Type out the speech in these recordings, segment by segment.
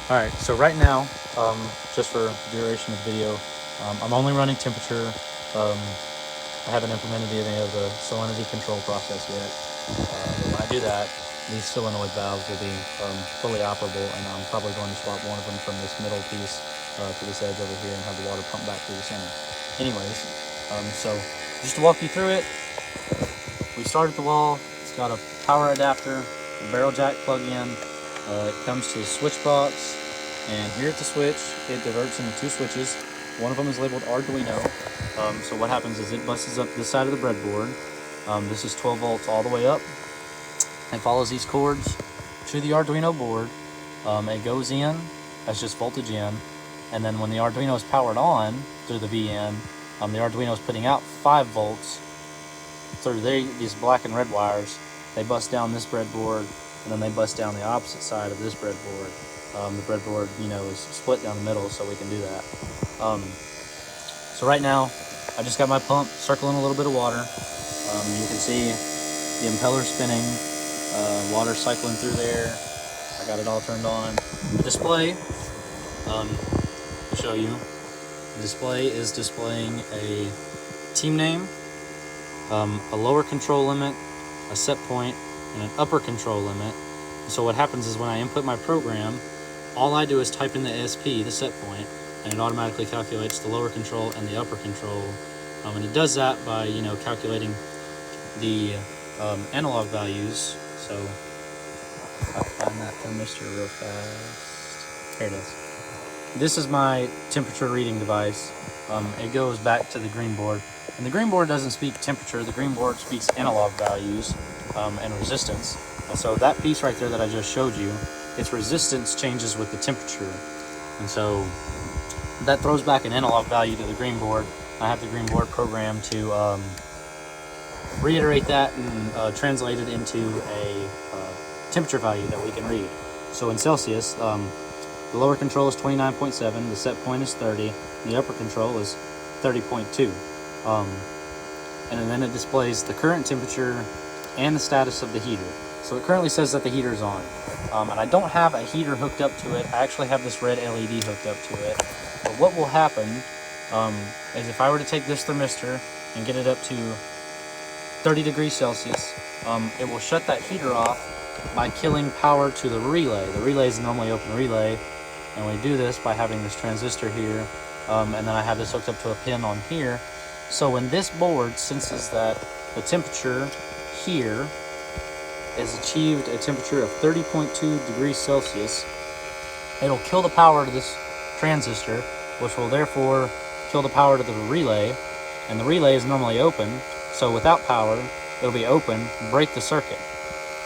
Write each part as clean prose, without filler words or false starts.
Alright, so right now, just for duration of the video, I'm only running temperature. I haven't implemented any of the salinity control process yet. But when I do that, these solenoid valves will be fully operable, and I'm probably going to swap one of them from this middle piece to this edge over here and have the water pump back through the center. Anyways, so just to walk you through it, we start at the wall. It's got a power adapter, a barrel jack plug-in. It comes to the switch box, and here at the switch, it diverts into two switches. One of them is labeled Arduino. So what happens is it busts up this side of the breadboard. This is 12 volts all the way up. It follows these cords to the Arduino board. It goes in, that's just voltage in, and then when the Arduino is powered on through the VN, the Arduino is putting out 5 volts through these black and red wires. They bust down this breadboard, and then they bust down the opposite side of this breadboard. The breadboard, is split down the middle, so we can do that. So right now, I just got my pump circling a little bit of water. You can see the impeller spinning, water cycling through there. I got it all turned on. The display, I'll show you. The display is displaying a team name, a lower control limit, a set point, and an upper control limit. So what happens is when I input my program, all I do is type in the SP, the set point, and it automatically calculates the lower control and the upper control. And it does that by, calculating the analog values. So I'll find that thermistor real fast. Here it is. This is my temperature reading device. It goes back to the green board. And the green board doesn't speak temperature, the green board speaks analog values and resistance. And so that piece right there that I just showed you, its resistance changes with the temperature. And so that throws back an analog value to the green board. I have the green board programmed to reiterate that and translate it into a temperature value that we can read. So in Celsius, the lower control is 29.7, the set point is 30, and the upper control is 30.2. And then it displays the current temperature and the status of the heater. So it currently says that the heater is on. And I don't have a heater hooked up to it. I actually have this red LED hooked up to it. But what will happen is if I were to take this thermistor and get it up to 30 degrees Celsius, it will shut that heater off by killing power to the relay. The relay is a normally open relay, and we do this by having this transistor here, and then I have this hooked up to a pin on here. So when this board senses that the temperature here has achieved a temperature of 30.2 degrees Celsius, it'll kill the power to this transistor, which will therefore kill the power to the relay, and the relay is normally open, so without power, it'll be open, break the circuit,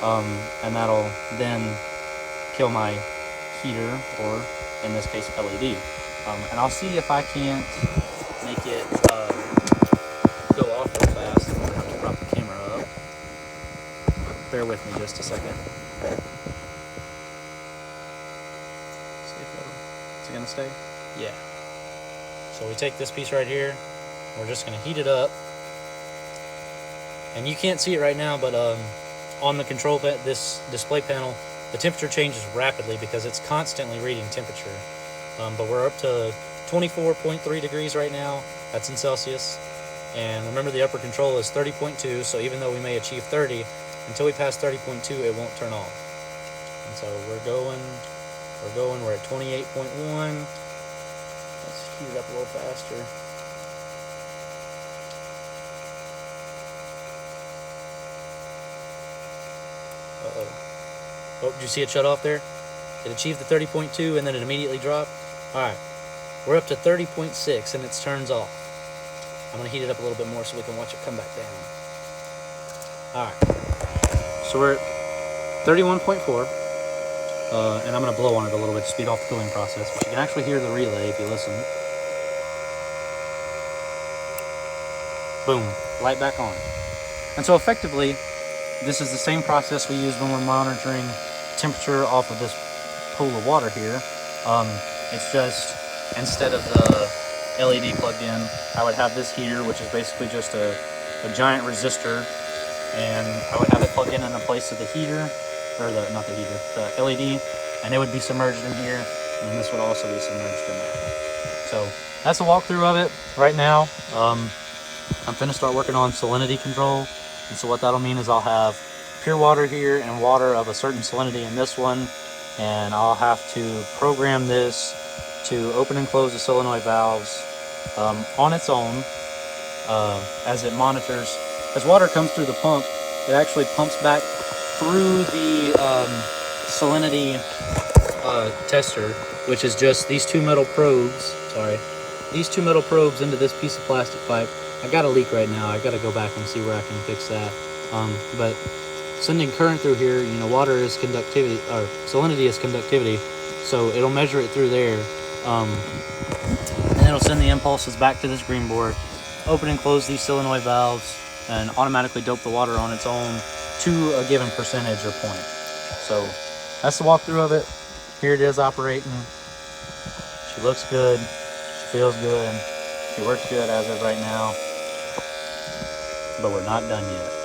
and that'll then kill my heater, or in this case, LED. And I'll see if I can't make it go off real fast. I'm gonna have to prop the camera up. Bear with me just a second. See if is it gonna stay? Yeah. So we take this piece right here, we're just gonna heat it up. And you can't see it right now, but on the control this display panel, the temperature changes rapidly because it's constantly reading temperature. But we're up to 24.3 degrees right now. That's in Celsius. And remember, the upper control is 30.2, so even though we may achieve 30, until we pass 30.2, it won't turn off. And so we're at 28.1. Let's heat it up a little faster. Oh, did you see it shut off there? It achieved the 30.2 and then it immediately dropped. Alright, we're up to 30.6 and it turns off. I'm going to heat it up a little bit more so we can watch it come back down. Alright, so we're at 31.4, and I'm going to blow on it a little bit to speed off the cooling process, but you can actually hear the relay if you listen. Boom, light back on. And so effectively, this is the same process we use when we're monitoring temperature off of this pool of water here. It's just, instead of the LED plugged in, I would have this heater, which is basically just a giant resistor, and I would have it plugged in a place of the heater, or not the heater, the LED, and it would be submerged in here. and this would also be submerged in there. So that's a walkthrough of it right now. I'm finna start working on salinity control, and so what that'll mean is I'll have pure water here and water of a certain salinity in this one, and I'll have to program this to open and close the solenoid valves on its own as it monitors. As water comes through the pump, it actually pumps back through the salinity tester, which is just these two metal probes. These two metal probes into this piece of plastic pipe. I got a leak right now. I got to go back and see where I can fix that. But sending current through here, you know, water is conductivity, or salinity is conductivity, so it'll measure it through there, and it'll send the impulses back to this green board, open and close these solenoid valves, and automatically dope the water on its own to a given percentage or point. So that's the walkthrough of it. Here it is operating. She looks good. She feels good. She works good as of right now. But we're not done yet.